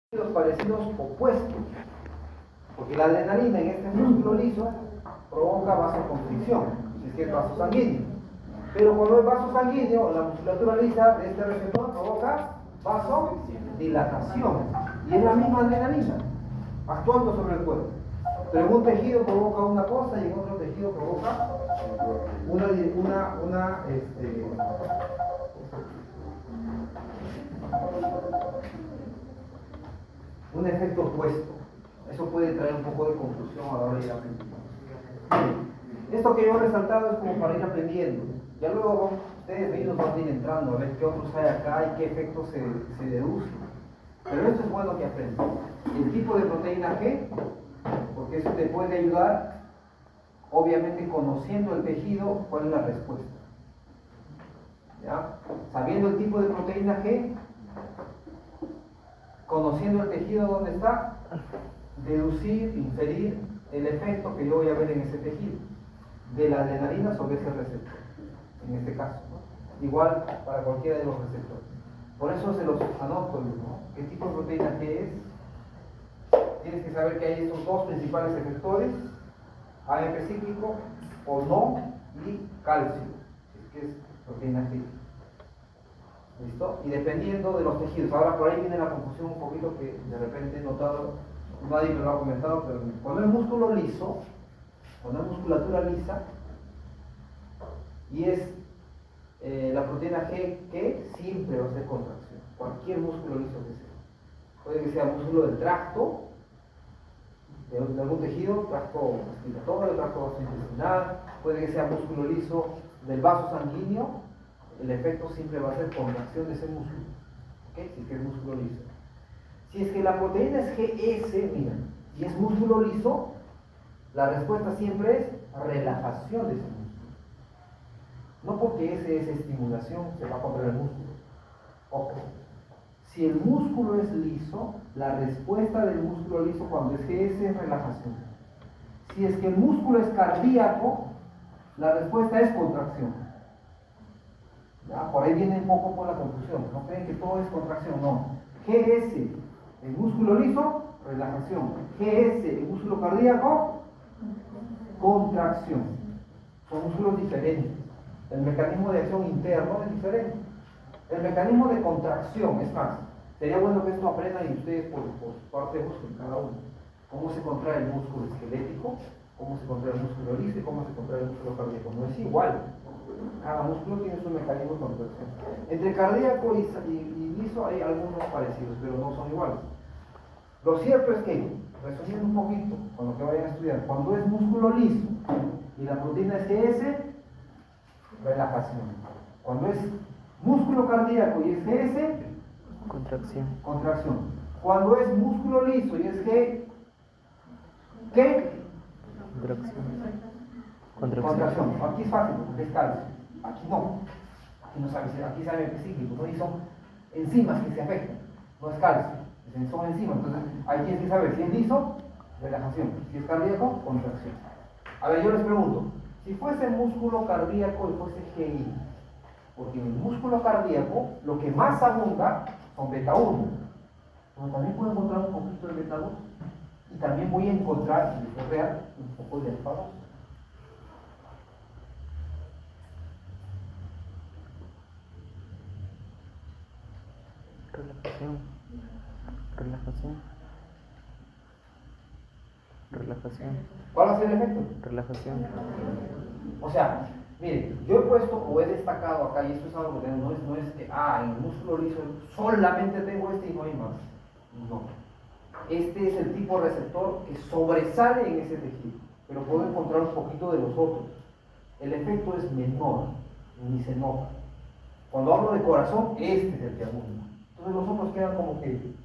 tejidos parecidos opuestos, porque la adrenalina en este músculo liso provoca vasoconstricción, si es que es vaso sanguíneo. Pero cuando es vaso sanguíneo, la musculatura lisa de este receptor provoca vasodilatación. Y es la misma adrenalina, actuando sobre el cuerpo. Pero en un tejido provoca una cosa y en otro tejido provoca un efecto opuesto. Eso puede traer un poco de confusión a la hora de ir aprendiendo. Esto que yo he resaltado es como para ir aprendiendo. Ya luego ustedes mismos van a ir entrando a ver qué otros hay acá y qué efectos se deducen. Pero esto es bueno que aprendan. El tipo de proteína G, porque eso te puede ayudar, obviamente conociendo el tejido, cuál es la respuesta. ¿Ya? Sabiendo el tipo de proteína G, conociendo el tejido donde está, deducir, inferir el efecto que yo voy a ver en ese tejido de la adrenalina sobre ese receptor, en este caso, ¿no? Igual para cualquiera de los receptores. Por eso se los anoto, ¿no? ¿Qué tipo de proteína G es? Tienes que saber que hay estos dos principales efectores, AMP cíclico o no, y calcio, que es proteína G. ¿Listo? Y dependiendo de los tejidos. Ahora por ahí viene la confusión un poquito que de repente he notado, nadie me lo ha comentado, pero cuando es músculo liso, cuando es musculatura lisa, y es la proteína G que siempre va a ser contracción, cualquier músculo liso que sea. Puede que sea músculo del tracto, de algún tejido, tracto respiratorio, tracto gastrointestinal, puede que sea músculo liso del vaso sanguíneo, el efecto siempre va a ser contracción de ese músculo, ¿okay? Si es que es músculo liso. Si es que la proteína es GS, mira, y es músculo liso, la respuesta siempre es relajación de ese músculo. No porque S es estimulación, se va a contra el músculo. Ojo, si el músculo es liso, la respuesta del músculo liso cuando es GS es relajación. Si es que el músculo es cardíaco, la respuesta es contracción. ¿Ya? Por ahí viene un poco por la confusión. No creen que todo es contracción, no. GS, el músculo liso, relajación. GS, el músculo cardíaco, contracción. Son músculos diferentes. El mecanismo de acción interno es diferente. El mecanismo de contracción, es más, sería bueno que esto aprendan y ustedes por su parte busquen cada uno. Cómo se contrae el músculo esquelético, cómo se contrae el músculo liso y cómo se contrae el músculo cardíaco. No es igual. Cada músculo tiene su mecanismo de contracción. Entre cardíaco y liso hay algunos parecidos, pero no son iguales. Lo cierto es que, resumiendo un poquito con lo que vayan a estudiar, cuando es músculo liso y la proteína es GS, relajación. Cuando es músculo cardíaco y es GS, contracción. Cuando es músculo liso y es ¿qué? Contracción. Aquí es fácil, porque es calcio. Aquí no. Aquí no sabe, aquí sabe que es cíclico, ¿no? Y son enzimas que se afectan. No es calcio, son enzimas. Entonces, ahí tienes que saber si es liso, relajación. Si es cardíaco, contracción. A ver, yo les pregunto, si fuese músculo cardíaco y fuese GI, porque en el músculo cardíaco lo que más abunda son beta 1, pero también puedo encontrar un poquito de beta 2 y también voy a encontrar, si es real, un poco de alfa 2. Relajación. ¿Cuál va a ser el efecto? Relajación. O sea, miren, yo he puesto o he destacado acá, y esto es algo que no es que, en el músculo liso solamente tengo este y no hay más. No. Este es el tipo de receptor que sobresale en ese tejido, pero puedo encontrar un poquito de los otros. El efecto es menor, ni se nota. Cuando hablo de corazón, este es el que abunda. Entonces los otros quedan como que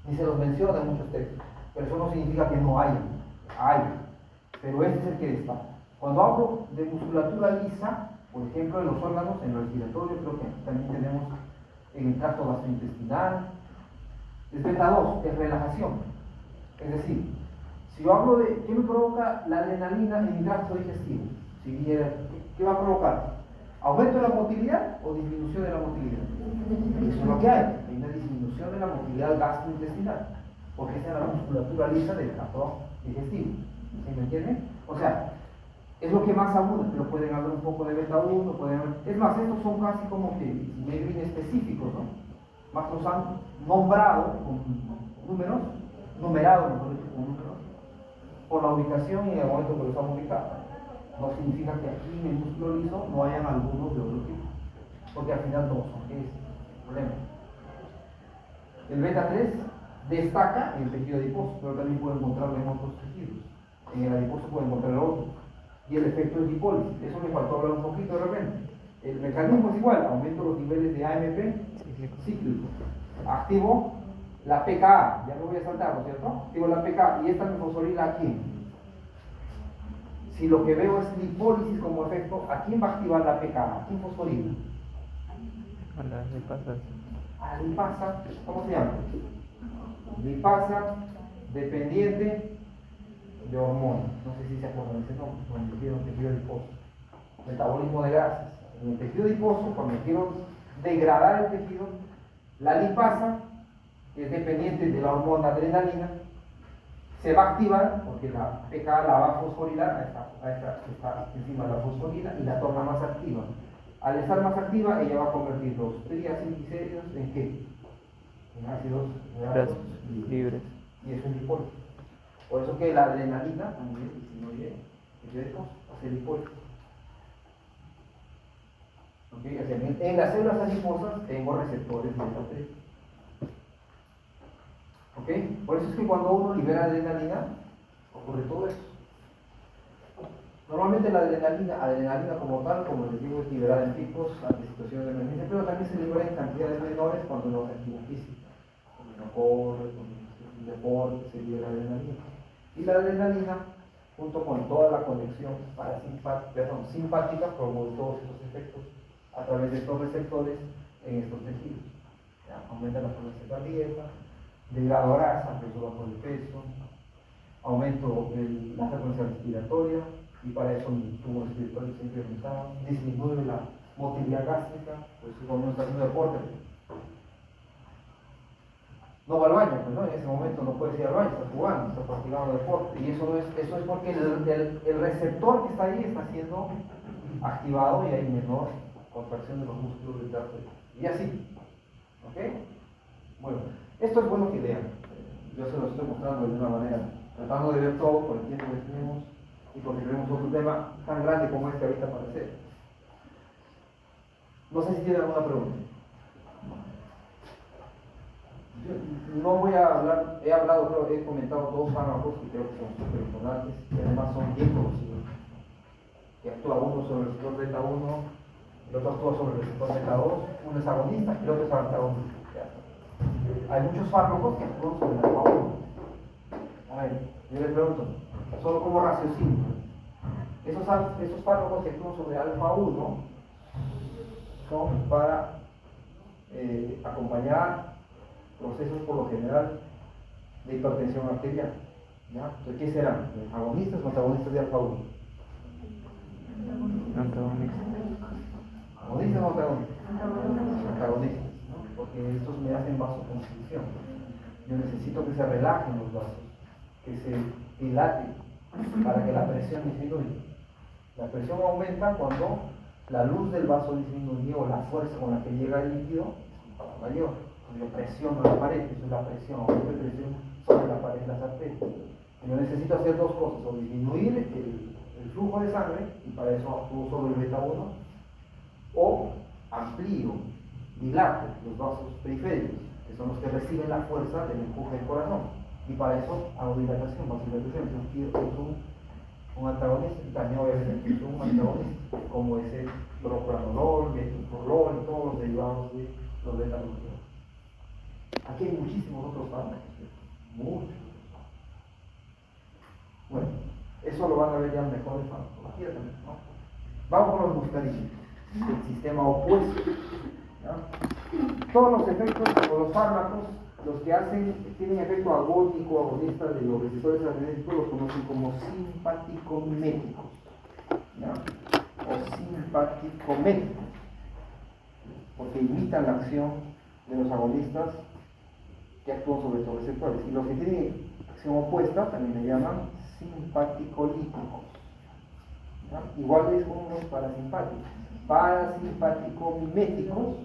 ni se los menciona en muchos textos, pero eso no significa que no haya. Hay, pero este es el que destaca. Cuando hablo de musculatura lisa, por ejemplo, en los órganos, en el respiratorio, creo que también tenemos en el tracto gastrointestinal, es beta 2, es relajación. Es decir, si yo hablo de qué me provoca la adrenalina en mi tracto digestivo, ¿qué va a provocar? ¿Aumento de la motilidad o disminución de la motilidad? Eso es lo que hay una disminución disminución de la motilidad gastrointestinal, porque esa es la musculatura lisa del tracto digestivo. ¿Sí me entienden? O sea, es lo que más abunda, pero pueden haber un poco de beta 1, pueden haber... Es más, estos son casi como que medio inespecíficos, ¿no? Más los han nombrado con números, numerado, mejor dicho, con números, por la ubicación y el momento que los han ubicado. No significa que aquí en el músculo liso no hayan algunos de otro tipo, porque al final todos son ese problema. El beta 3 destaca en el tejido adiposo, pero también puede encontrarlo en otros tejidos. En el adiposo puede encontrar otro. Y el efecto es lipólisis. Eso me faltó hablar un poquito de repente. El mecanismo es igual, aumento los niveles de AMP cíclico. Activo la PKA, ya me voy a saltar, ¿no es cierto? Activo la PKA y esta me fosforila aquí. Si lo que veo es lipólisis como efecto, ¿a quién va a activar la PKA? ¿A quién fosforila? A las lipasas. A lipasa, ¿cómo se llama? Lipasa dependiente de hormonas. No sé si se acuerdan de ese nombre, cuando quiero un tejido adiposo. Metabolismo de grasas. En el tejido adiposo, cuando quiero degradar el tejido, la lipasa, que es dependiente de la hormona adrenalina, se va a activar porque la PKA la va a fosforilar, está encima de la fosforila y la torna más activa. Al estar más activa, ella va a convertir los triacilglicéridos en ¿qué? En ácidos grasos libres. Y eso es lipólisis. Por eso que la adrenalina también disminuye hace lipólisis. ¿Okay? O sea, en las células adiposas tengo receptores beta 3. ¿Okay? Por eso es que cuando uno libera adrenalina, ocurre todo eso. Normalmente la adrenalina como tal, como les digo, es liberada en picos ante situaciones de emergencia, pero también se libera en cantidades menores cuando no se activa físico. Cuando uno corre, cuando un deporte, se libera adrenalina. Y la adrenalina, junto con toda la conexión simpática, promueve todos estos efectos a través de estos receptores en estos tejidos. ¿Ya? Aumenta la frecuencia cardíaca, degrado grasa, peso bajo de peso, aumento de la frecuencia respiratoria, y para eso mi tubo respiratorio se incrementaba, disminuye la motilidad gástrica, pues cuando uno está haciendo deporte, no va al baño, pues no, en ese momento no puede ir al baño, está jugando, está practicando deporte, y eso es porque el receptor que está ahí está siendo activado y hay menor contracción de los músculos del trapeo. Y así, ¿ok? Bueno, esto es bueno que lean. Yo se lo estoy mostrando de una manera, tratando de ver todo por el tiempo que tenemos y porque tenemos otro tema tan grande como este ahorita para hacer. No sé si tienen alguna pregunta. Yo no voy a hablar, he comentado dos fármacos que creo que son súper importantes y además son bien conocidos. Que actúa uno sobre el receptor beta 1, el otro actúa sobre el receptor beta 2, uno es agonista y el otro es antagonista. Hay muchos fármacos que actúan sobre el alfa 1. A ver, yo les pregunto, solo como raciocinio, esos fármacos que actúan sobre alfa 1 son para acompañar procesos por lo general de hipertensión arterial. ¿Ya? Entonces, ¿qué serán? ¿Agonistas o antagonistas de alfa 1? Antagonistas. ¿Agonistas o antagonistas? Antagonistas, ¿no? Porque estos me hacen vasoconstricción. Yo necesito que se relajen los vasos, que se dilaten para que la presión disminuya. La presión aumenta cuando la luz del vaso disminuye o la fuerza con la que llega el líquido es mayor. Yo presiono la pared, eso es la presión, aumento de presión sobre la pared de las arterias. Yo necesito hacer dos cosas, o disminuir el flujo de sangre, y para eso actúo sobre el beta 1, o amplío, dilato los vasos periféricos, que son los que reciben la fuerza del empuje del corazón, y para eso hago dilatación, vasodilatación. Entonces un antagonista, y también obviamente un antagonista, como es el propranolol, metoprolol y todos los derivados de los beta-bloqueadores. Aquí hay muchísimos otros fármacos, muchos. Bueno, eso lo van a ver ya mejor en farmacología también, ¿no? Vamos con los muscarínicos, el sistema opuesto. ¿Ya? Todos los efectos o los fármacos, los que tienen efecto agónico, agonista de los receptores adrenérgicos, los conocen como simpaticomiméticos. ¿Ya? O simpaticométicos, porque imitan la acción de los agonistas que actúan sobre estos receptores. Y los que tienen acción opuesta también le llaman simpaticolíticos. ¿Ya? Iguales con los parasimpáticos. Parasimpaticomiméticos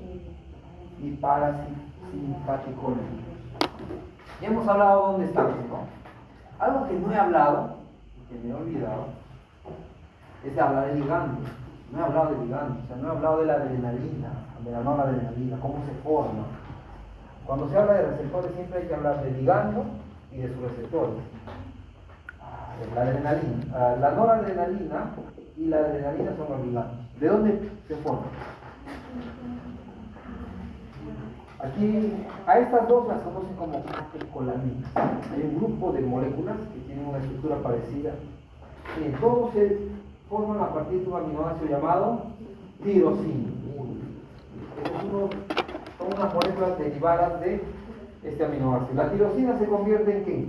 y parasimpaticolíticos. Ya hemos hablado dónde estamos, ¿no? Algo que no he hablado, que me he olvidado, es de hablar de ligando. No he hablado de ligando, o sea, no he hablado de la adrenalina, de la noradrenalina, cómo se forma. Cuando se habla de receptores siempre hay que hablar de ligando y de sus receptores. La adrenalina, la noradrenalina y la adrenalina son los ligandos. ¿De dónde se forman? Aquí, a estas dos las conocen como catecolaminas. Hay un grupo de moléculas que tienen una estructura parecida. Y todos se forman a partir de un aminoácido llamado tirosina. Son unas moléculas derivadas de este aminoácido. La tirosina se convierte en ¿qué?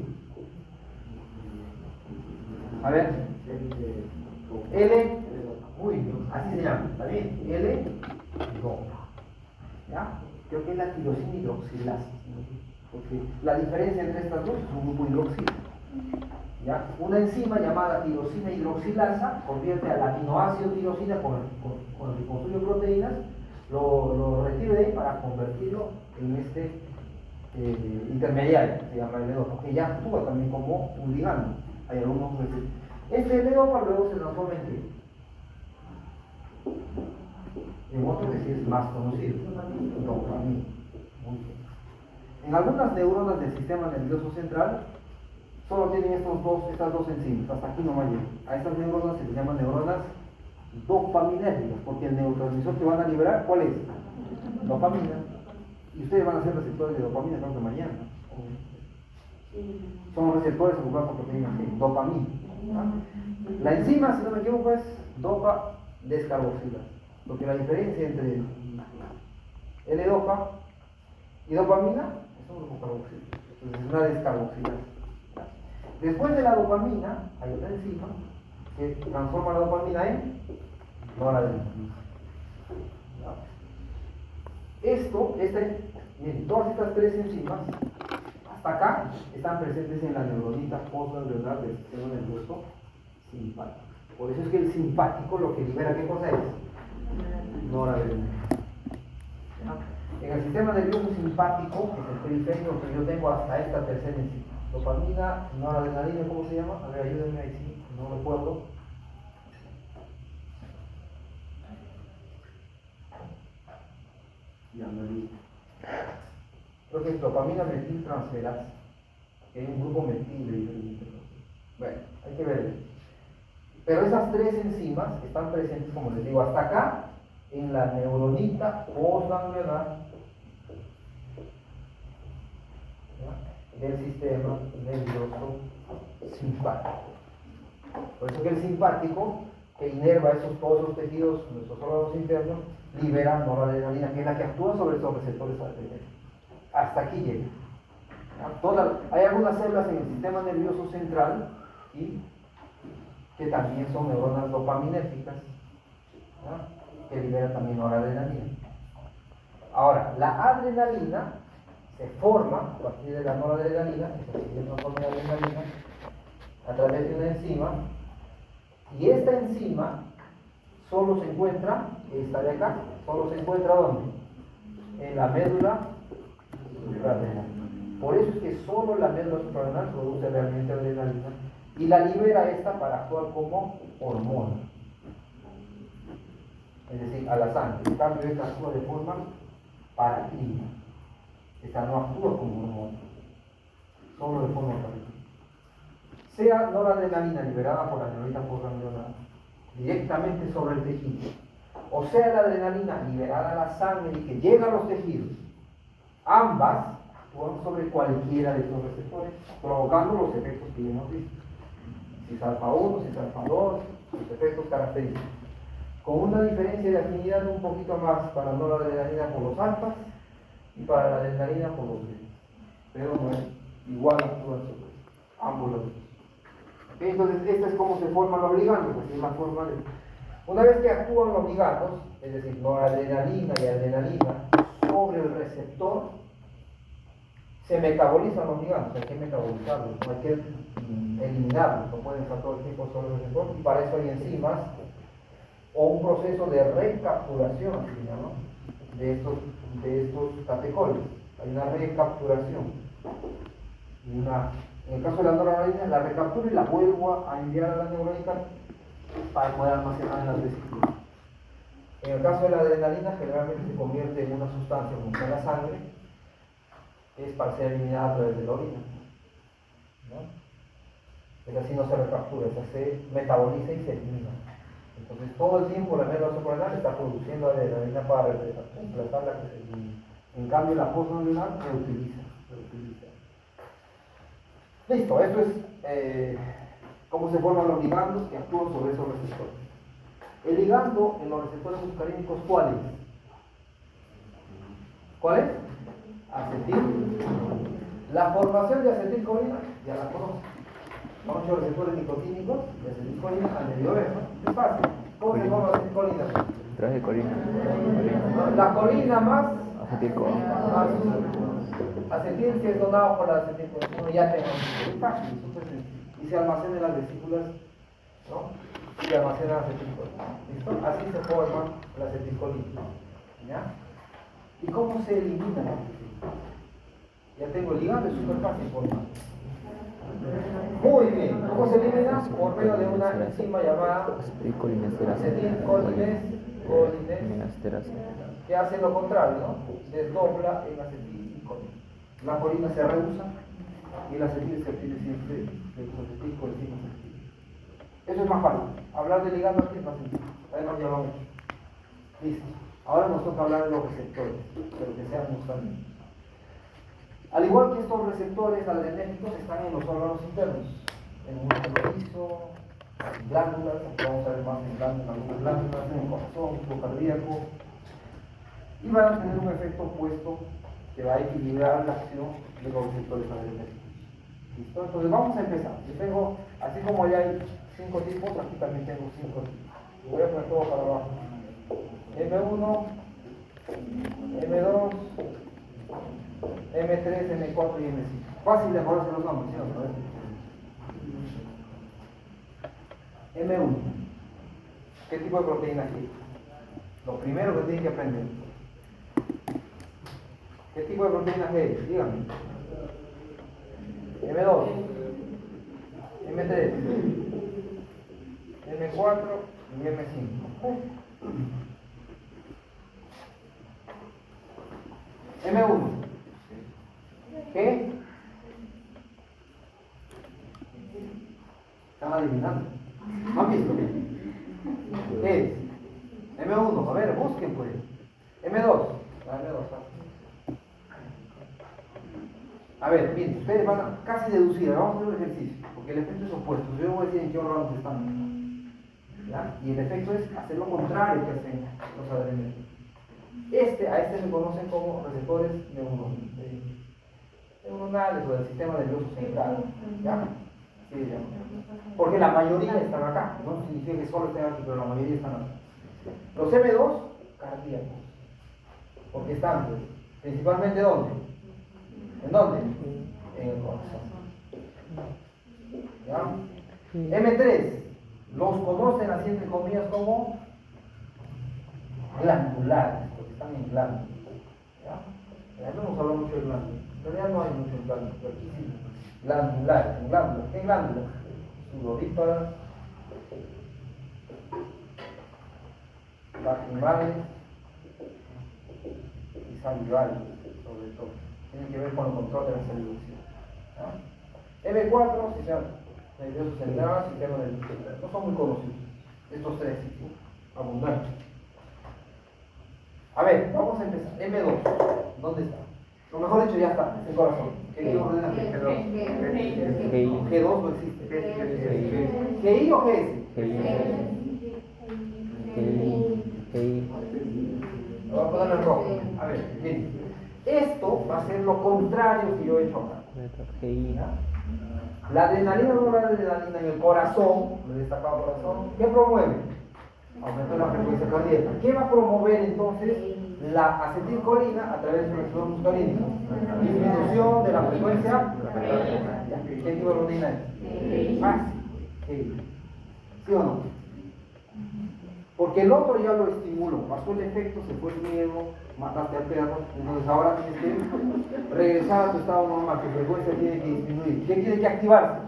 A ver, L, así se llama, ¿está bien? L-dopa. ¿Ya? Creo que es la tirosina hidroxilasa. Porque la diferencia entre estas dos es un grupo hidroxilo. ¿Ya? Una enzima llamada tirosina hidroxilasa convierte al aminoácido tirosina con el que construye proteínas, lo recibe de ahí para convertirlo en este intermediario, se llama L-dopa, que ya actúa también como un ligando. Hay algunos receptores. Este L-dopa luego se transforma en ¿qué? En otro que sí es más conocido, dopamina. En algunas neuronas del sistema nervioso central solo tienen estas dos enzimas, hasta aquí nomás llegan. A estas neuronas se les llaman neuronas dopaminérgicas, porque el neurotransmisor que van a liberar, ¿cuál es? Dopamina. Y ustedes van a ser receptores de dopamina, creo que mañana. Son receptores ocupados por proteínas G, dopamina. La enzima, si no me equivoco, es dopa descarboxilasa. Porque la diferencia entre L-dopa y dopamina es un grupo carboxilo. Entonces es una descarboxilasa. Después de la dopamina, hay otra enzima que transforma la dopamina en noradrenalina. Miren, todas estas tres enzimas, hasta acá, están presentes en la neuronita postneuronal del sistema nervioso simpático. Por eso es que el simpático lo que libera, ¿qué cosa es? Noradrenalina. En el sistema nervioso simpático, que es el periférico que yo tengo hasta esta tercera enzima. Dopamina, noradrenalina, ¿cómo se llama? A ver, ayúdenme ahí, sí, no recuerdo. Ya me olvidé. Creo que es dopamina metiltransferasa, que hay un grupo metil. Bueno, hay que ver. Pero esas tres enzimas están presentes, como les digo, hasta acá, en la neuronita postganglionar del sistema nervioso simpático. Por eso que el simpático, que inerva todos esos tejidos, nuestros órganos internos, libera noradrenalina, que es la que actúa sobre esos receptores adrenérgicos. Hasta aquí llega. Hay algunas células en el sistema nervioso central que también son neuronas dopaminérgicas, que liberan también noradrenalina. Ahora, la adrenalina se forma a partir de la noradrenalina, que se transforma en adrenalina, a través de una enzima, y esta enzima solo se encuentra, esta de acá, solo se encuentra ¿dónde? En la médula suprarrenal. Por eso es que solo la médula suprarrenal produce realmente adrenalina y la libera esta para actuar como hormona, es decir, a la sangre. En cambio, esta actúa de forma paracrina. Esta no actúa como hormona, solo de forma paracrina. Sea noradrenalina liberada por la neuronita postganglionar directamente sobre el tejido, o sea la adrenalina liberada a la sangre y que llega a los tejidos, ambas actúan sobre cualquiera de estos receptores, provocando los efectos que ya hemos visto. Cis alfa 1, cis alfa 2, los efectos característicos. Con una diferencia de afinidad un poquito más para noradrenalina por los alfas y para la adrenalina por los betas. Pero no es igual actúan sobre ambos lados. Entonces, esta es cómo se forman los ligandos, así es la forma de... Una vez que actúan los ligandos, es decir, noradrenalina y adrenalina, sobre el receptor, se metabolizan los ligandos, hay que metabolizarlos, no hay que eliminarlos, no pueden estar todo el tiempo sobre el receptor, y para eso hay enzimas o un proceso de recapturación, así se llama, de estos catecoles. Hay una recapturación. En el caso de la noradrenalina, la recapturo y la vuelvo a enviar a la neuronita para poder almacenar en las vesículas. En el caso de la adrenalina, generalmente se convierte en una sustancia como en la sangre, es para ser eliminada a través de la orina. ¿No? Esa sí no se recaptura, esa se metaboliza y se elimina. Entonces todo el tiempo la médula suprarrenal está produciendo adrenalina para reemplazar la que se elimina. En cambio la postneuronal reutiliza. Listo, esto es cómo se forman los ligandos que actúan sobre esos receptores. El ligando en los receptores muscarínicos, ¿cuál es? ¿Cuál es? Acetil. La formación de acetilcolina ya la conoce. Son 8 receptores nicotínicos de acetilcolina al medio B, ¿no? Es fácil. ¿Cómo se forma acetilcolina? Traje colina. La colina más Acetilcolina. acetil que es donado por la acetilcolina. Uno ya tiene es fácil, súper sencillo. Y se almacena en las vesículas, ¿no? Y se almacena la acetilcolina. ¿Listo? Así se forma la acetilcolina. ¿Ya? ¿Y cómo se elimina la acetilcolina? Ya tengo el ligando, es súper fácil formar. Muy bien, ¿cómo se elimina? Por medio de una enzima llamada acetilcolinesterasa, que hace lo contrario, ¿no? Desdobla en acetilcolina. La colina se rehúsa y el acetil se obtiene siempre de los acetilcolina. Eso es más fácil. Hablar de ligando aquí es más sencillo. Además ya lo hemos hecho. Listo. Ahora nos toca hablar de los receptores, pero que sean muscarínicos. Al igual que estos receptores adrenérgicos están en los órganos internos, en el músculo liso, en glándulas, vamos a ver más en algunas glándulas, en el corazón, el tubo cardíaco, y van a tener un efecto opuesto que va a equilibrar la acción de los receptores adrenérgicos. ¿Listo? Entonces vamos a empezar. Yo tengo, así como ya hay 5 tipos, aquí también tengo 5 tipos. Lo voy a poner todo para abajo. M1, M2, M3, M4 y M5. Fácil de acordarse los nombres, ¿sí o no? M1. ¿Qué tipo de proteína es? Lo primero que tienen que aprender. ¿Qué tipo de proteína es? Díganme. M2, M3, M4 y M5. M1. ¿Qué? Están adivinando. ¿No han visto? ¿Qué es? M1. A ver, busquen pues. M2. A ver, miren, ustedes van a casi deducir, vamos a hacer un ejercicio, porque el efecto es opuesto. Yo voy a decir en qué órganos están. ¿Ya? Y el efecto es hacer lo contrario que hacen los adrenérgicos. A este se conocen como receptores neuronales o del sistema nervioso central. ¿Ya? Sí, ya. Porque la mayoría están acá. No significa que solo estén aquí, pero la mayoría están acá. Los M2, cardíacos. Porque están, pues, principalmente ¿dónde? ¿En dónde? En el corazón. ¿Ya? M3, los conocen así entre comillas como glandulares, porque están en glándulas. ¿Ya? No hemos hablado mucho de glándulas. En realidad no hay mucho en glándulas, pero aquí sí. Glandulares, en glándulas. ¿Qué glándulas? Sudoríparas, lacrimales y salivales, sobre todo. Tienen que ver con el control de la salivación. M4, sistema nervioso central, sistema nervioso central. No son muy conocidos. Estos tres, abundantes. A ver, vamos a empezar. M2, ¿dónde está? Lo mejor dicho, ya está, es el corazón. ¿Qué digo ordena G2? G2 no existe. ¿GI o GS? Lo voy a poner en rojo. A ver, miren. Esto va a ser lo contrario que yo he hecho acá. La adrenalina no la adrenalina en el corazón, lo he destacado corazón, ¿qué promueve? Aumentar la frecuencia cardíaca. ¿Qué va a promover entonces la acetilcolina a través del receptor muscarínico. Disminución de la frecuencia. ¿Qué tipo de proteína es? Fácil. ¿Sí o no? Porque el otro ya lo estimuló, pasó el efecto, se fue el miedo, mataste al perro, entonces ahora tienes que regresar a tu estado normal, tu frecuencia tiene que disminuir. ¿Qué tiene que activarse?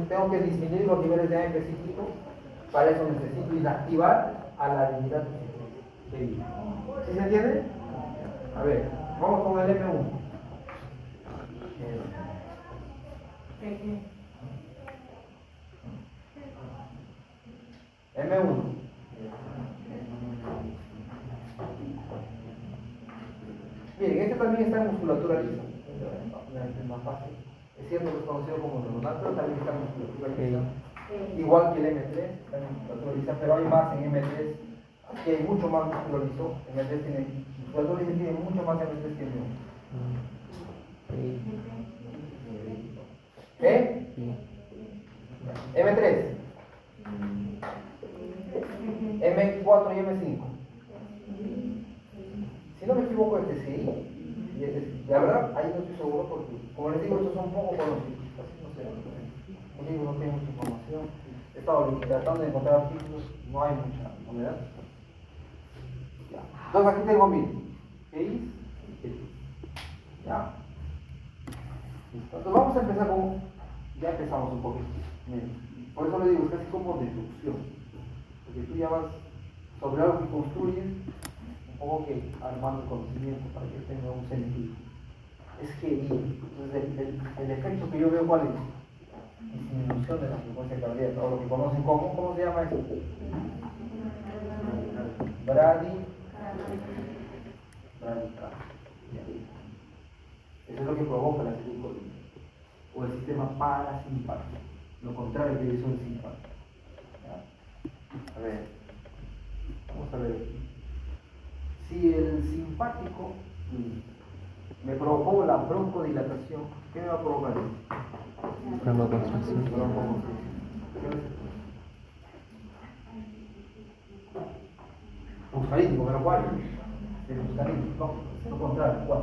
Tengo que disminuir los niveles de AMP psíquico, para eso necesito inactivar a la divinidad psíquica. ¿Sí se entiende? A ver, vamos con el M1. M1. Miren, este también está en musculatura lisa. Es más fácil. Es cierto que es conocido como neuronal, pero también está en musculatura lisa. Igual que el M3, está en musculatura lisa, pero hay más en M3. Aquí hay mucho más músculo liso. M3 tiene, musculatura lisa tiene mucho más M3 que el M1. ¿Qué? M3. M4 y M5. Si no me equivoco, este sí. Y este sí. La verdad, ahí no estoy seguro porque, como les digo, estos son poco conocidos. Así no sé. El libro no tiene mucha información. He estado tratando de encontrar artículos, no hay mucha novedad. Ya. Entonces aquí tengo miren. ¿Ya? Listo. Entonces vamos a empezar con. Ya empezamos un poquito. Miren. Por eso le digo, es casi como deducción. Porque tú ya vas sobre algo que construyes, un poco que armando el conocimiento para que tenga un sentido. Es que entonces el efecto que yo veo, ¿cuál es? Disminución de la frecuencia cardíaca, o lo que conocen como, ¿cómo se llama eso? Bradicardia. Eso es lo que provoca la acetilcolina, o el sistema parasimpático, lo contrario que hizo el simpático. A ver, vamos a ver. Si el simpático me provocó la broncodilatación, ¿qué me va a provocar? Broncoconstricción. Muscarínico, pero ¿cuál? El muscarínico, no, lo contrario, ¿cuál?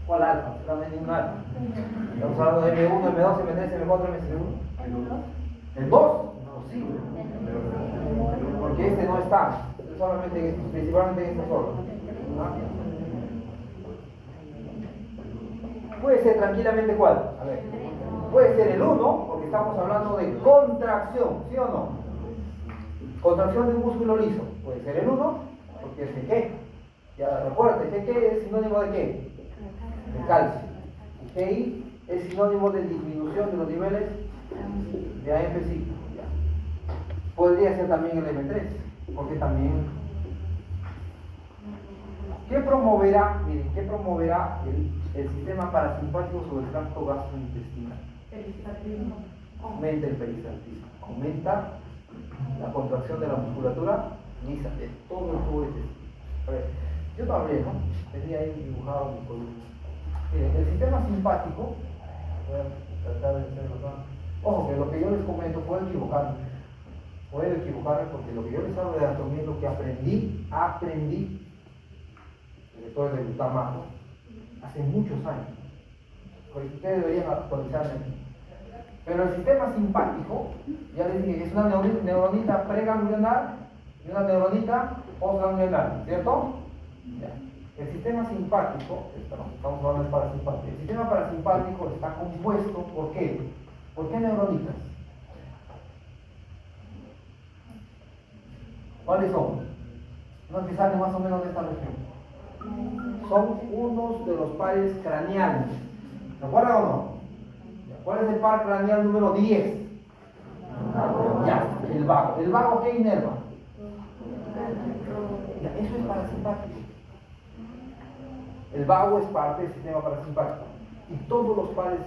¿Cuál alfa? No hay ningún alfa. Estamos hablando de M1, M2, M3, M4, M1. ¿El 2? Imposible. Porque este no está. Solamente, principalmente en esta zona. Puede ser tranquilamente ¿cuál? A ver. Puede ser el 1, porque estamos hablando de contracción, ¿sí o no? Contracción de un músculo liso. Puede ser el 1, porque es el G. Ya recuerda, el G es sinónimo de qué? De calcio. Y GI es sinónimo de disminución de los niveles de AMP psíquico. Podría ser también el M3, porque también. ¿Qué promoverá? Miren, ¿qué promoverá el sistema parasimpático sobre el tracto gastrointestinal? Aumenta el peristaltismo, aumenta la contracción de la musculatura lisa, de todo el tubo intestinal. A ver, yo no hablé, ¿no? Tenía ahí dibujado mi columna. Miren, el sistema simpático, voy a tratar de hacerlo más. Ojo, que lo que yo les comento puedo equivocarme porque lo que yo les hablo de anatomía es lo que aprendí después de glutamato hace muchos años. Porque ustedes deberían actualizarme aquí. Pero el sistema simpático, ya les dije, es una neuronita preganglionar y una neuronita postganglionar, ¿cierto? Ya. El sistema simpático, estamos hablando del parasimpático. El sistema parasimpático está compuesto, ¿por qué? ¿Por qué neuronitas? ¿Cuáles son? Unos que salen más o menos de esta región. Son unos de los pares craneales. ¿Se acuerdan o no? ¿Cuál es el par craneal número 10? Ya, el vago. ¿El vago qué inerva? Ya, eso es parasimpático. El vago es parte del sistema parasimpático. Y todos los pares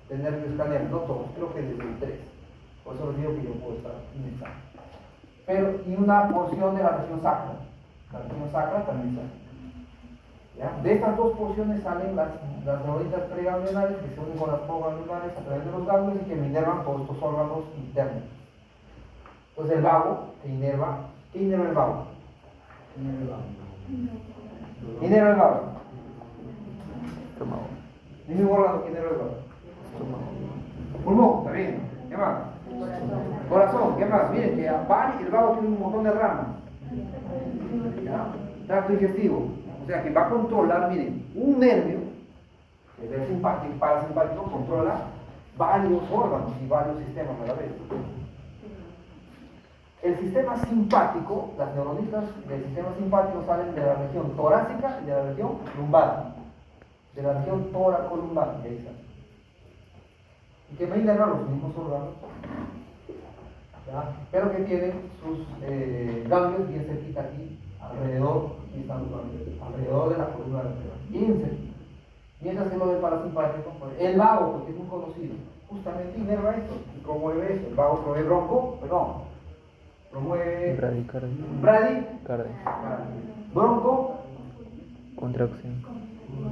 de nervios craneales, no todos, creo que desde el 3. Por eso les digo que yo puedo estar inexacto. Pero, y una porción de la región sacra. La región sacra también sale. ¿Ya? De estas dos porciones salen las neuronitas preganglionares que se unen con las postganglionares a través de los ganglios y que me inervan todos estos órganos internos. Entonces el vago que inerva, ¿qué inerva el vago? Dinero el vago. Estómago. Dime Orlando, ¿quién era el vago? Estómago. Pulmón, está bien. ¿Qué más? Corazón, ¿qué más? Miren que el vago tiene un montón de ramas. ¿Ya? Tracto digestivo. O sea que va a controlar, miren, un nervio, que es el simpático, parasimpático, controla varios órganos y varios sistemas a la vez. El sistema simpático, las neuronitas del sistema simpático salen de la región torácica y de la región lumbar. De la región tóraco-lumbar, que ahí está. Y que me inervan los mismos órganos, ¿ya? Pero que tienen sus ganglios bien cerquita aquí, alrededor, aquí están los ganglios, alrededor de la columna vertebral, bien cerquita. Mientras que lo del parasimpático, pues, el vago, porque es muy conocido, justamente inerva esto y promueve eso. El vago promueve promueve Bradicardia. bronco, Contracción.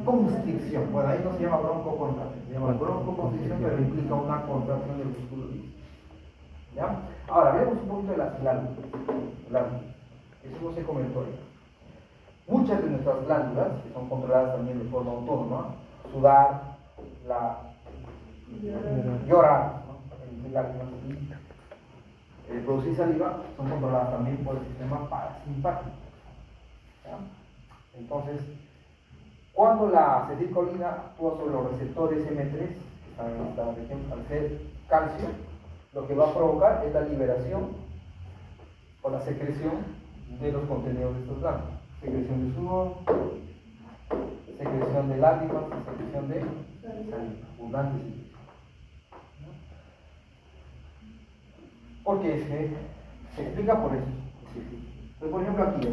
constricción. Bueno, ahí no se llama broncoconstricción, se llama broncoconstricción, pero implica una contracción del músculo liso. ¿Ya? Ahora, veamos un poquito de las glándulas. Eso no se comentó ahí. Muchas de nuestras glándulas, que son controladas también de forma autónoma, sudar, llorar, ¿no? Producir saliva, son controladas también por el sistema parasimpático. ¿Ya? Entonces, cuando la acetilcolina actúa sobre los receptores M3, que están en esta región, al ser calcio, lo que va a provocar es la liberación o la secreción de los contenidos de estos glándulos. Secreción de sudor, secreción de lágrimas, secreción de saliva, abundante saliva. Porque es que se explica por eso. Entonces, por ejemplo, aquí,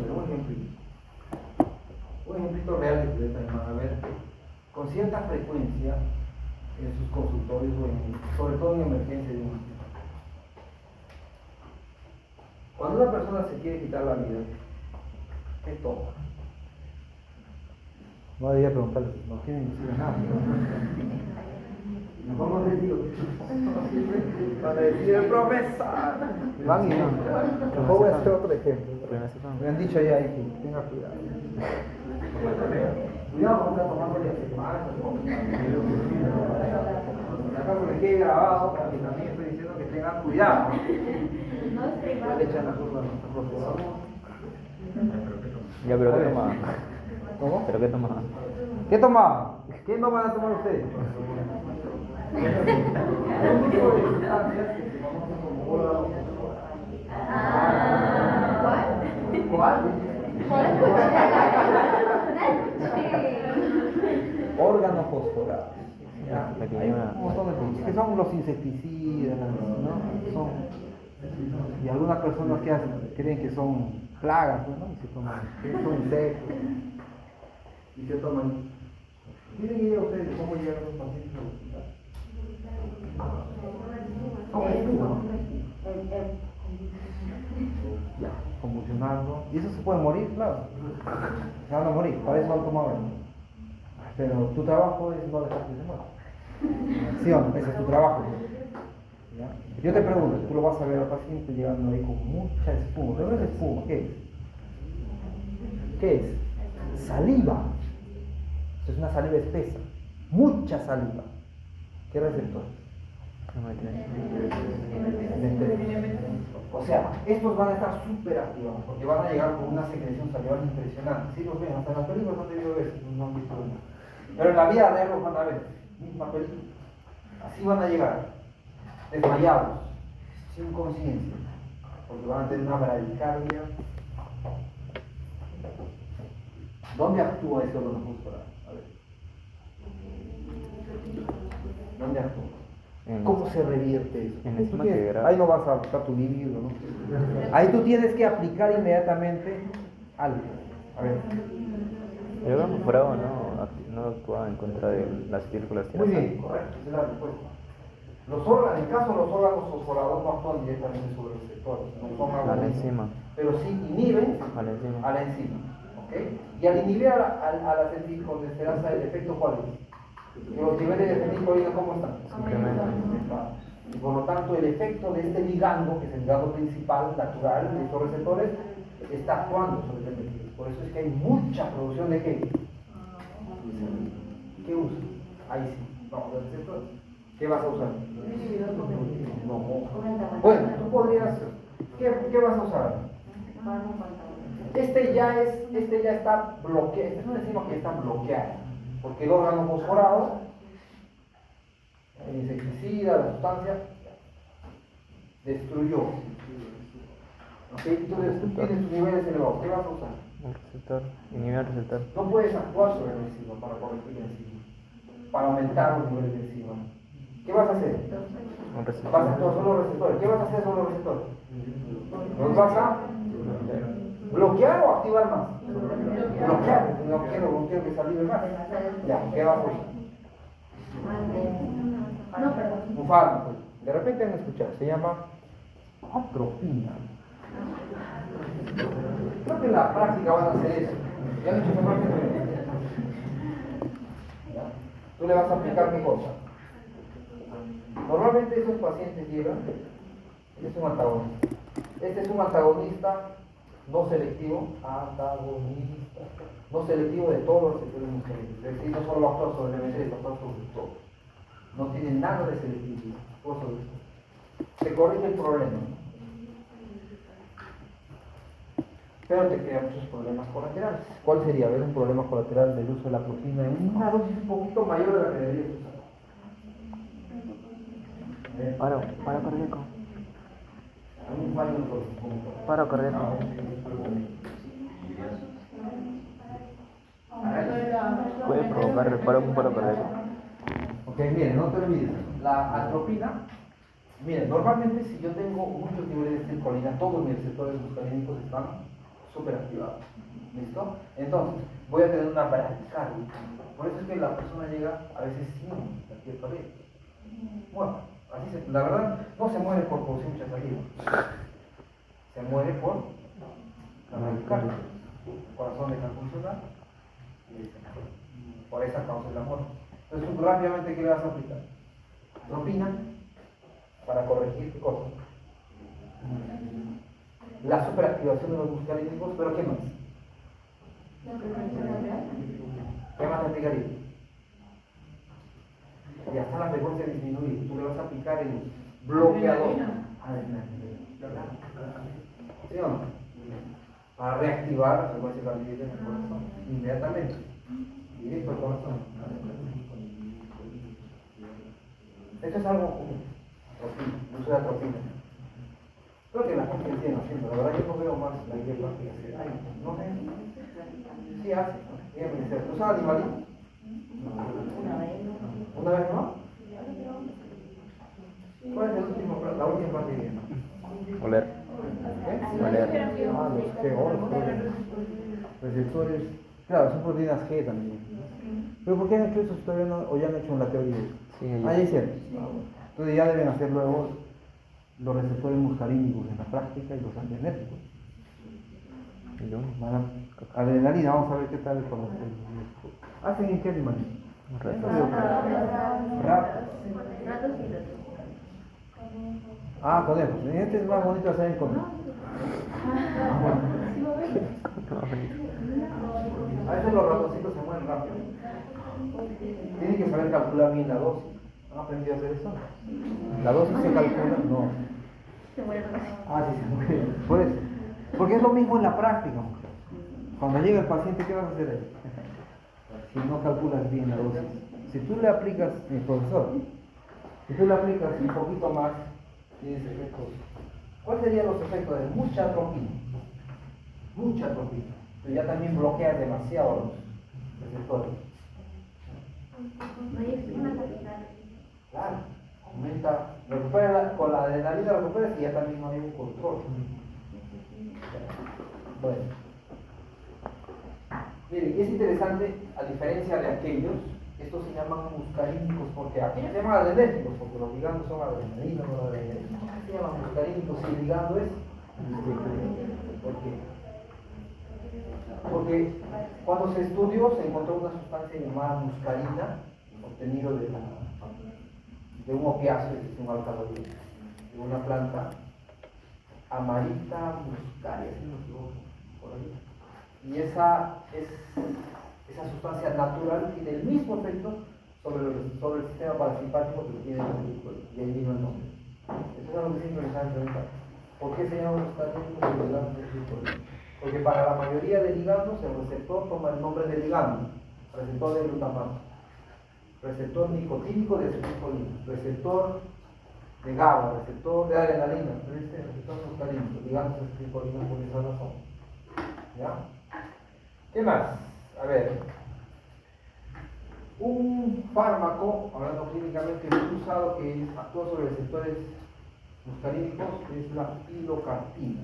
un ejemplito real que ustedes también van a ver con cierta frecuencia en sus consultorios o sobre todo en emergencia de un. Cuando una persona se quiere quitar la vida, ¿qué toma? No debería preguntarles, no quieren decir nada. Mejor no les digo. Van a decir el profesor. Van y no. Mejor voy a hacer otro ejemplo. Me han dicho ya ahí que tenga cuidado. Cuidado con estar tomando diazepam. Acaso les quede grabado, porque también estoy diciendo que tengan cuidado. Ya le echan la culpa a nuestro profesor. Ya, pero ¿qué tomaba? ¿Cómo? ¿Pero qué tomaba? ¿Qué tomaba? ¿Qué no van a tomar ustedes? Hay un tipo de sustancias que se conocen como órganos fosforados. ¿Cuál? Órganos fosforados. Hay un montón de cosas que son los insecticidas, ¿no? Son, y algunas personas que creen que son plagas, ¿no? Y se toman, que son insectos y se toman. ¿Tienen idea ustedes de cómo llegan los pacientes al hospital? ¿Cómo estuvo? Ya, convulsionando. ¿Y eso se puede morir? Claro. Se van a morir, para eso han tomado. Pero tu trabajo es no dejar que se muera. ¿Sí o no? Ese es tu trabajo. ¿Ya? Yo te pregunto, tú lo vas a ver al paciente llegando ahí con mucha espuma. ¿Pero es espuma? ¿Qué es? ¿Qué es? Saliva. Es una saliva espesa, mucha saliva. ¿Qué receptor? O sea, estos van a estar súper activados porque van a llegar con una secreción salival impresionante. Si los ven, hasta en las películas han debido ver, no han visto nada. Pero en la vida real los van a ver, misma película. Así van a llegar, desmayados, sin conciencia, porque van a tener una bradicardia. ¿Dónde actúa ese órgano fosforal? A ver. ¿Dónde actúa? ¿Cómo se revierte eso? En enzima que graba. Ahí no vas a buscar tu libro, ¿no? Ahí tú tienes que aplicar inmediatamente algo. A ver. El órgano fosforado no actuaba en contra de la circulación. Muy bien, correcto, esa es la respuesta. Los órganos, en el caso de los órganos fosforados no actúan directamente sobre los receptores, no son A la enzima. pero sí inhiben A la enzima. a la enzima. ¿Okay? Y al inhibir a la acetilcolinesterosa, ¿el efecto cuál es? Que los niveles de acetilcolina, ¿cómo están? Y por lo tanto, el efecto de este ligando, que es el ligando principal, natural, de estos receptores, está actuando sobre el tejido. Por eso es que hay mucha producción de qué. ¿Qué usa? Ahí sí. Vamos a ver, ¿cierto? ¿Qué vas a usar? No. Bueno, tú podrías. ¿Qué vas a usar? Este ya está bloqueado. Este es un enzima que está bloqueado. Porque el órgano fosforado, el insecticida, la sustancia, destruyó. ¿Ok? Entonces tú tienes tus niveles elevados. ¿Qué vas a usar? Un receptor, inhibir el receptor. No puedes actuar sobre el enzima para corregir el enzima, para aumentar los niveles de enzima. ¿Qué vas a hacer? Un receptor. Vas a actuar sobre los receptores. ¿Qué vas a hacer sobre los receptores? ¿Los vas a bloquear o activar más? Bloquear, porque no quiero que salga más. Ya, ¿qué vas a usar? Un fármaco. De repente han escuchado, se llama atropina. Creo que en la práctica van a hacer eso. ¿Ya han hecho esa práctica? ¿Ya? Tú le vas a aplicar qué cosa. Normalmente esos pacientes llegan, este es un antagonista. Este es un antagonista no selectivo, no selectivo de todos los receptores musculares. Es decir, no solo actúa sobre el MSH, actúa sobre todo. No tiene nada de selectividad. Se corrige el problema, pero te crea muchos problemas colaterales. ¿Cuál sería? A ver, un problema colateral del uso de la proteína en una dosis un poquito mayor de la que deberías usar. Paro cardíaco. Un fallo en los Paro cardíaco. Puede provocar un paro cardíaco. Ok, miren, no te olvides. La atropina, miren, normalmente si yo tengo muchos niveles de acetilcolina, todos mis receptores muscarínicos están súper activados. ¿Listo? Entonces, voy a tener una bradicardia. Por eso es que la persona llega a veces sin taquicardia. Bueno, la verdad, no se muere por mucha salida. Se muere por la bradicardia. El corazón deja de funcionar. Por esa causa es la muerte. Entonces, tú rápidamente, ¿qué le vas a aplicar? Atropina para corregir qué cosa. La superactivación de los muscarínicos, pero ¿qué más? ¿Qué más te aplicaría? Y hasta la frecuencia disminuir. Tú le vas a aplicar el bloqueador. ¿Sí o no? Para reactivar la frecuencia cardíaca en el corazón inmediatamente. Directo al corazón. Esto es algo común. El uso de atropina. Creo que la gente entiende haciendo. La verdad yo no veo más la idea práctica. No sé. Sí hace. ¿Tú usas animalín? ¿Una vez no? ¿Cuál es la última parte? Oler. ¿Qué? Oler. Los G, receptores. Claro, son proteínas G también. ¿Pero por qué han hecho eso si todavía no, o ya han hecho un lateo directo? Sí, Ahí es cierto. Entonces ya deben hacer luego los receptores muscarínicos en la práctica y los antienérgicos. Adrenalina, vamos a ver qué tal con los. ¿Hacen en qué animales? Ratas. Conejos. Este es más bonito hacer en conejos. A veces los ratoncitos se mueren rápido. Tienen que saber calcular bien la dosis. ¿Han aprendido a hacer eso? ¿La dosis se calcula? No. Se muere. Sí, se muere. Por eso. Porque es lo mismo en la práctica, mujer. Cuando llega el paciente, ¿qué vas a hacer ahí? Si no calculas bien la dosis. Si tú le aplicas, mi profesor, si tú le aplicas un poquito más, tienes efectos. ¿Cuáles serían los efectos de mucha atropina? Mucha atropina. Pero ya también bloqueas demasiado los receptores. Claro, aumenta, recupera con la adrenalina recuperas y ya también no hay un control. Bueno, miren, es interesante, a diferencia de aquellos, estos se llaman muscarínicos, porque aquellos se llaman adrenérgicos, porque los ligandos son adrenalina, no adrenérgicos. Se llaman muscarínicos y el ligando es. ¿Por qué? Porque cuando se estudió se encontró una sustancia llamada muscarina, obtenido de un opiáceo, es un alcaloide, de una planta Amarita muscaria, si no me equivoco. por aquí. Y esa sustancia natural tiene el mismo efecto sobre el sistema parasimpático que tiene el acetilcolina, y ahí vino el nombre. Eso es algo que siempre les han preguntado. ¿Por qué se llaman muscarínicos los ligandos de acetilcolina? Porque para la mayoría de ligandos el receptor toma el nombre de ligando, receptor de glutamato, receptor nicotínico de acetilcolina, receptor de GABA, receptor de adrenalina, receptor muscarínico, ligandos de acetilcolina por esa razón. ¿Ya? ¿Qué más? A ver, un fármaco, hablando clínicamente, muy usado que actúa sobre receptores muscarínicos es la pilocarpina.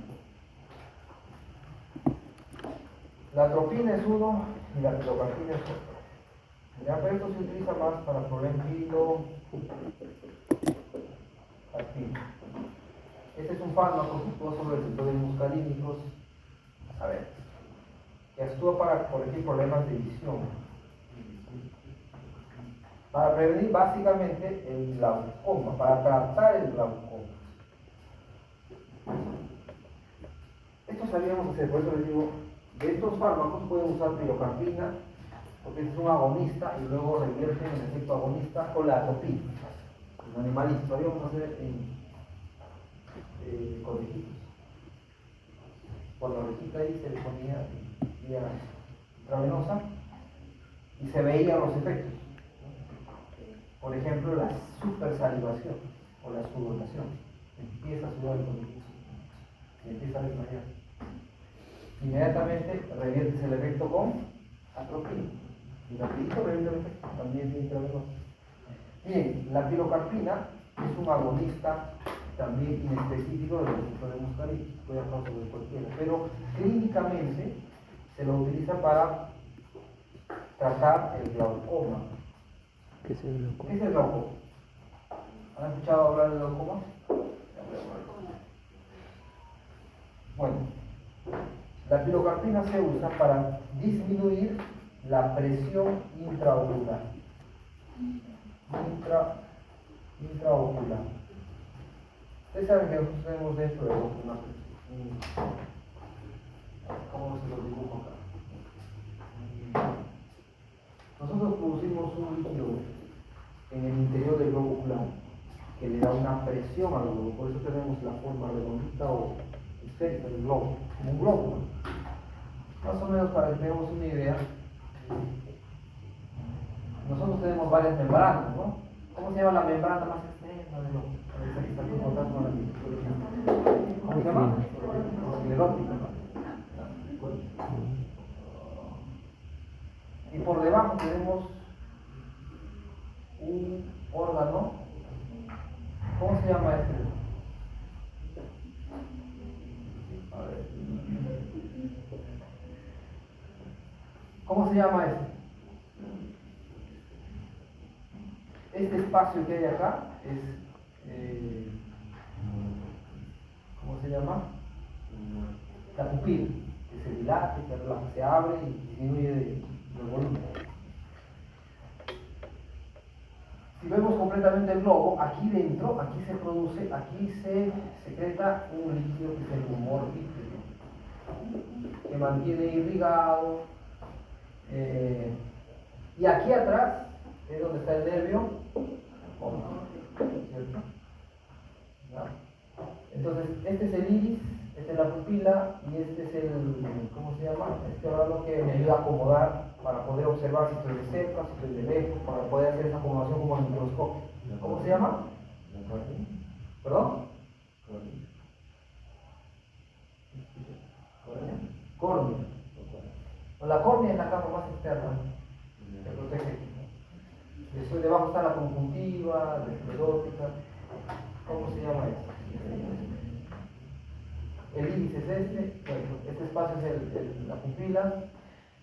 La atropina es uno y la pilocarpina es otro. Ya, pero esto se utiliza más para problemas pilocarpina. Este es un fármaco que actúa sobre receptores muscarínicos. A ver, que actúa para corregir problemas de visión, para prevenir básicamente el glaucoma, para tratar el glaucoma. Esto sabíamos hacer, por eso les digo, de estos fármacos pueden usar pilocarpina, porque es un agonista y luego revierten el efecto agonista con la atropina, los animalitos. Lo íbamos a hacer en conejitos. Por la orejita ahí se le ponía vía intravenosa y se veían los efectos. Por ejemplo, la supersalivación o la sudoración. Empieza a sudar el conejito y empieza a desmayar. Inmediatamente reviertes el efecto con atropina. Y rapidito revierte el efecto, también es intravenosa. Bien, la pilocarpina es un agonista también inespecífico de los receptores muscarínicos, puede actuar sobre cualquiera, pero clínicamente se lo utiliza para tratar el glaucoma. ¿Qué es el glaucoma? ¿Qué es el glaucoma? ¿Han escuchado hablar del glaucoma? Bueno, la pilocarpina se usa para disminuir la presión intraocular. Intraocular. Ustedes saben que nosotros tenemos dentro del ojo una presión. ¿Cómo se lo dibujo acá? Nosotros producimos un líquido en el interior del globo ocular que le da una presión al globo, por eso tenemos la forma redondita o esférica del globo, como un globo. Más o menos para que tengamos una idea, nosotros tenemos varias membranas, ¿no? ¿Cómo se llama la membrana más extensa del globo? ¿Cómo se llama? Esclerótica, ¿no? Y por debajo tenemos un órgano. ¿Cómo se llama este? A ver. ¿Cómo se llama este? Este espacio que hay acá es, ¿cómo se llama? La pupila, que se dilata, se abre y disminuye el volumen. Si vemos completamente el globo, aquí dentro, aquí se produce, aquí se secreta un líquido que es el humor vítreo, que mantiene irrigado, y aquí atrás es donde está el nervio óptico, ¿cierto? Entonces, este es el iris, esta es la pupila y este es el, ¿cómo se llama? Este órgano que me ayuda a acomodar para poder observar si estoy de cerca, si estoy de lejos, para poder hacer esa acomodación como en el microscopio. ¿Cómo se llama? ¿Perdón? Córnea. La córnea es la capa más externa que protege. Después debajo está la conjuntiva, la esclerótica. ¿Cómo se llama eso? El iris es este, bueno, este espacio es la pupila.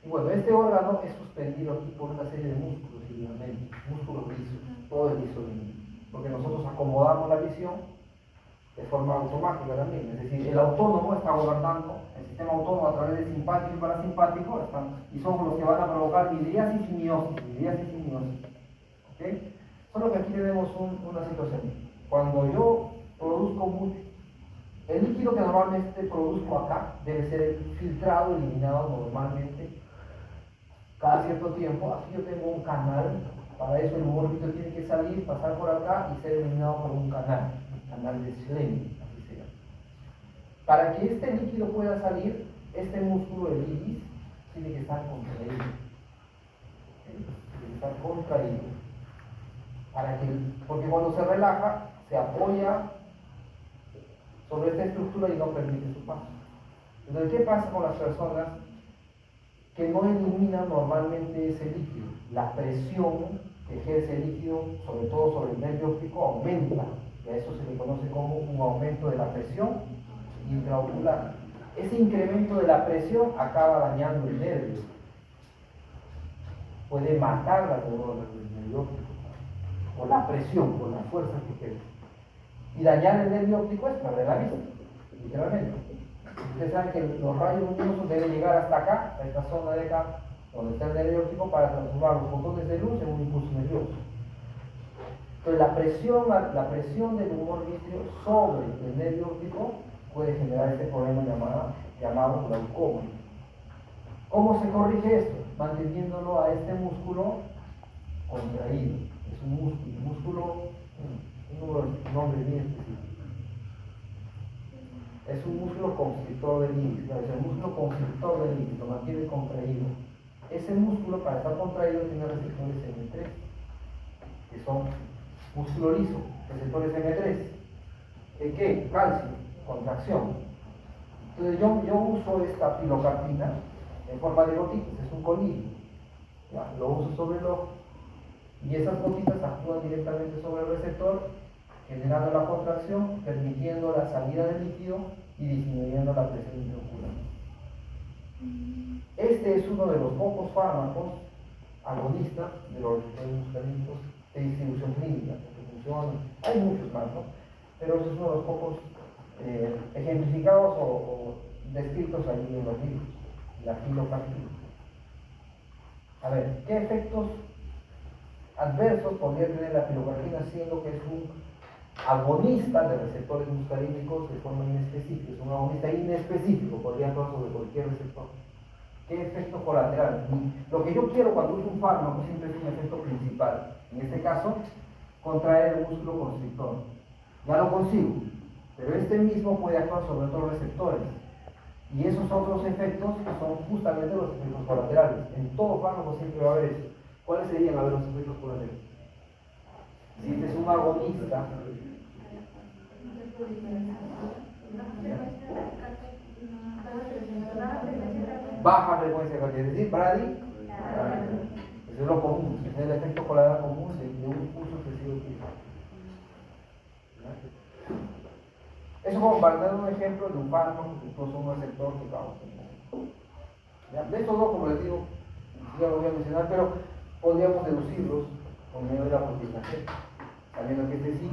Y bueno, este órgano es suspendido aquí por una serie de músculos y ligamentos, músculos lisos, todo es liso, porque nosotros acomodamos la visión de forma automática también, es decir, el autónomo está gobernando, el sistema autónomo a través de simpático y parasimpático, y son los que van a provocar midriasis y miosis, ¿okay? Solo que aquí tenemos una situación, cuando yo produzco mucho El líquido que normalmente produzco acá debe ser filtrado, eliminado normalmente cada cierto tiempo. Aquí yo tengo un canal, para eso el humor líquido tiene que salir, pasar por acá y ser eliminado por un canal de Schlemming, así se llama. Para que este líquido pueda salir, este músculo, el iris, tiene que estar contraído. Tiene que estar contraído. Porque cuando se relaja, se apoya sobre esta estructura y no permite su paso. Entonces, ¿qué pasa con las personas que no eliminan normalmente ese líquido? La presión que ejerce el líquido, sobre todo sobre el nervio óptico, aumenta, y a eso se le conoce como un aumento de la presión intraocular. Ese incremento de la presión acaba dañando el nervio, puede matar las neuronas del nervio óptico, por la presión, por la fuerza que ejerce. Y dañar el nervio óptico es perder la vista, literalmente. Ustedes saben que los rayos luminosos deben llegar hasta acá, a esta zona de acá, donde está el nervio óptico, para transformar los fotones de luz en un impulso nervioso. Entonces la presión del humor vítreo sobre el nervio óptico puede generar este problema llamado glaucoma. ¿Cómo se corrige esto? Manteniéndolo a este músculo contraído. Es un músculo, un nombre bien específico. Es un músculo constrictor del iris, el músculo constrictor del iris, lo mantiene contraído. Ese músculo, para estar contraído, tiene receptores M3, que son músculo liso, receptores M3. ¿De qué? Calcio, contracción. Entonces yo uso esta pilocarpina en forma de gotitas, es un colirio. Lo uso sobre el ojo y esas gotitas actúan directamente sobre el receptor, generando la contracción, permitiendo la salida del líquido y disminuyendo la presión intraocular. Este es uno de los pocos fármacos agonistas de los receptores muscarínicos de distribución clínica, que funcionan. Hay muchos más, ¿no? Pero este es uno de los pocos ejemplificados o descritos allí en los libros, la pilocarpina. A ver, ¿qué efectos adversos podría tener la pilocarpina, siendo que es un agonista de receptores muscarínicos de forma inespecífica? Es un agonista inespecífico, podría actuar sobre cualquier receptor. ¿Qué efecto colateral? Y lo que yo quiero cuando uso un fármaco siempre es un efecto principal. En este caso, contraer el músculo constrictor. Ya lo consigo, pero este mismo puede actuar sobre otros receptores. Y esos otros efectos son justamente los efectos colaterales. En todo fármaco siempre va a haber eso. ¿Cuáles serían, a ver, los efectos colaterales? Si este es un agonista, baja frecuencia cardíaca, es decir, brady. Eso es lo común, es el efecto colateral común de un uso excesivo de química. Eso como para dar un ejemplo de un fármaco que incluso un receptor que causa. De estos dos, como les digo, ya lo voy a mencionar, pero podríamos deducirlos por medio de la proteína G, sabiendo que este sí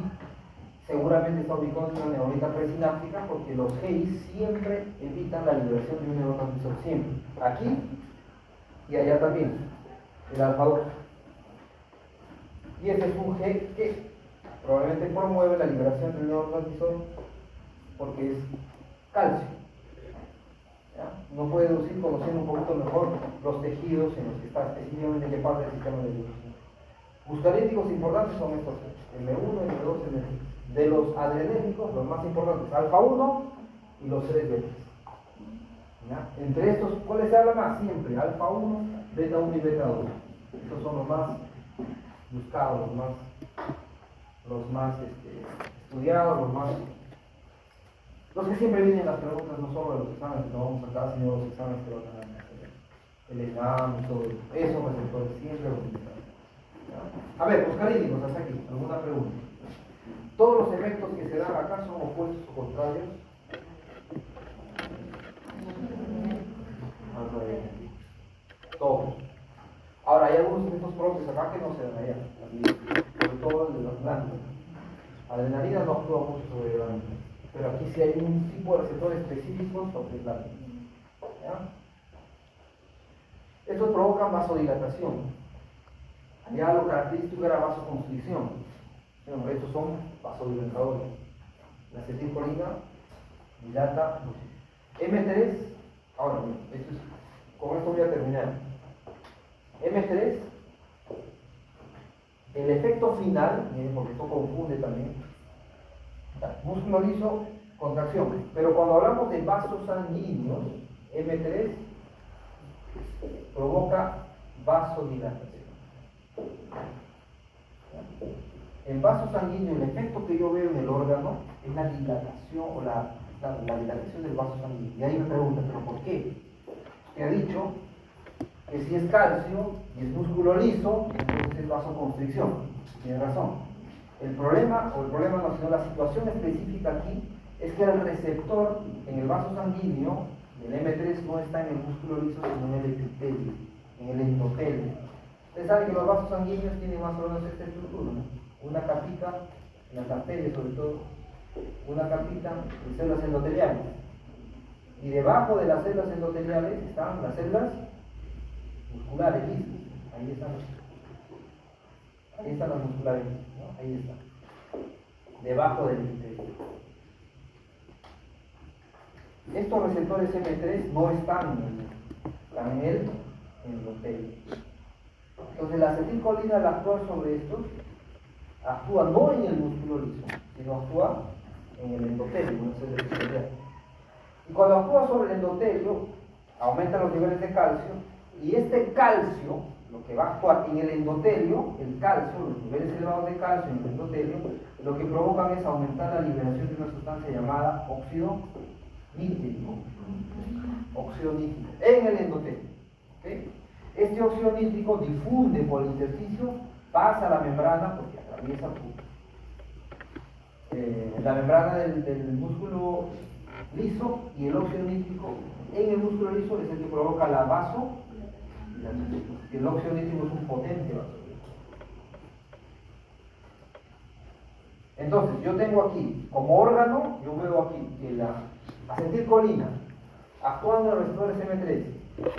seguramente está ubicado en una neurona presináptica, porque los GIs siempre evitan la liberación de un neurotransmisor, siempre, aquí y allá también, el alfa 2. Y este es un G que probablemente promueve la liberación del neurotransmisor porque es calcio. ¿Ya? Uno puede deducir, conociendo un poquito mejor los tejidos en los que está específicamente qué parte del sistema nervioso. Muscarínicos importantes son estos, M1, M2, M3. De los adrenérgicos, los más importantes, alfa 1 y los 3 betas. Entre estos, ¿cuáles se habla más? Siempre, alfa 1, beta 1 y beta 2. Estos son los más buscados, los más estudiados, los que siempre vienen las preguntas, no solo de los exámenes que vamos acá, sino los exámenes que van a hacer. El examen y todo eso. Esos receptores siempre los utilizamos. A ver, muscarínicos, hasta aquí, ¿alguna pregunta? Todos los efectos que se dan acá son opuestos o contrarios. Todos. Ahora, hay algunos efectos propios acá que no se dan allá, sobre todo el de las glándulas. Adrenalina no actúa mucho sobre glándulas, pero aquí sí hay un tipo de receptor específico sobre glándulas. Estos provocan vasodilatación. Ya lo característico era vasoconstricción. Bueno, estos son vasodilatadores. La acetilcolina dilata. M3, ahora, con esto voy a terminar. M3, el efecto final, miren, porque esto confunde también, músculo liso, contracción, pero cuando hablamos de vasos sanguíneos, M3 provoca vasodilatación. En vaso sanguíneo, el efecto que yo veo en el órgano es la dilatación o la dilatación del vaso sanguíneo. Y ahí me preguntan, ¿pero por qué? Usted ha dicho que si es calcio y es músculo liso, entonces es vasoconstricción. Tiene razón. El problema no, sino la situación específica aquí, es que el receptor en el vaso sanguíneo del M3 no está en el músculo liso, sino en el epitelio, en el endotelio. Ustedes saben que los vasos sanguíneos tienen más o menos esta estructura, ¿no? Una capita, en las arterias sobre todo, una capita de células endoteliales. Y debajo de las células endoteliales están las células musculares lisas. Ahí están. Ahí están las musculares, ¿no? Ahí están. Debajo del epitelio. Estos receptores M3 no están en el endotelio. Entonces la acetilcolina, al actuar sobre estos, actúa no en el músculo liso, sino actúa en el endotelio, no es el epitelial. Y cuando actúa sobre el endotelio, aumenta los niveles de calcio, y este calcio, lo que va a actuar en el endotelio, el calcio, los niveles elevados de calcio en el endotelio, lo que provocan es aumentar la liberación de una sustancia llamada óxido nítrico. Óxido nítrico en el endotelio. ¿Okay? Este óxido nítrico difunde por el intersticio, pasa a la membrana, porque atraviesa la membrana del músculo liso, y el óxido nítrico en el músculo liso es el que provoca la vasodilatación. El óxido nítrico es un potente vasodilatador. Entonces, yo tengo aquí, como órgano, yo veo aquí que la acetilcolina actuando en los receptores M3,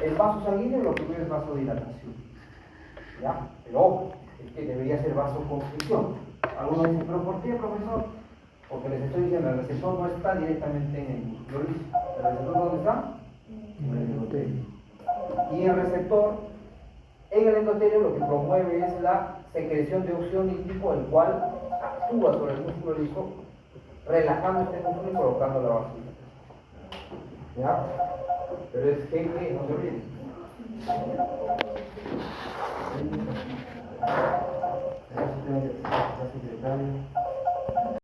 el vaso sanguíneo lo que veo es vasodilatación. ¿Ya? Pero ojo, es que debería ser vasoconstricción. Algunos dicen, ¿pero por qué, profesor? Porque les estoy diciendo, el receptor no está directamente en el músculo liso. ¿El receptor dónde está? En el endotelio. Y el receptor en el endotelio lo que promueve es la secreción de óxido nítrico, el cual actúa sobre el músculo liso, relajando este músculo y provocando la vasodilatación. ¿Ya? Pero es que no se olviden. Gracias, secretario.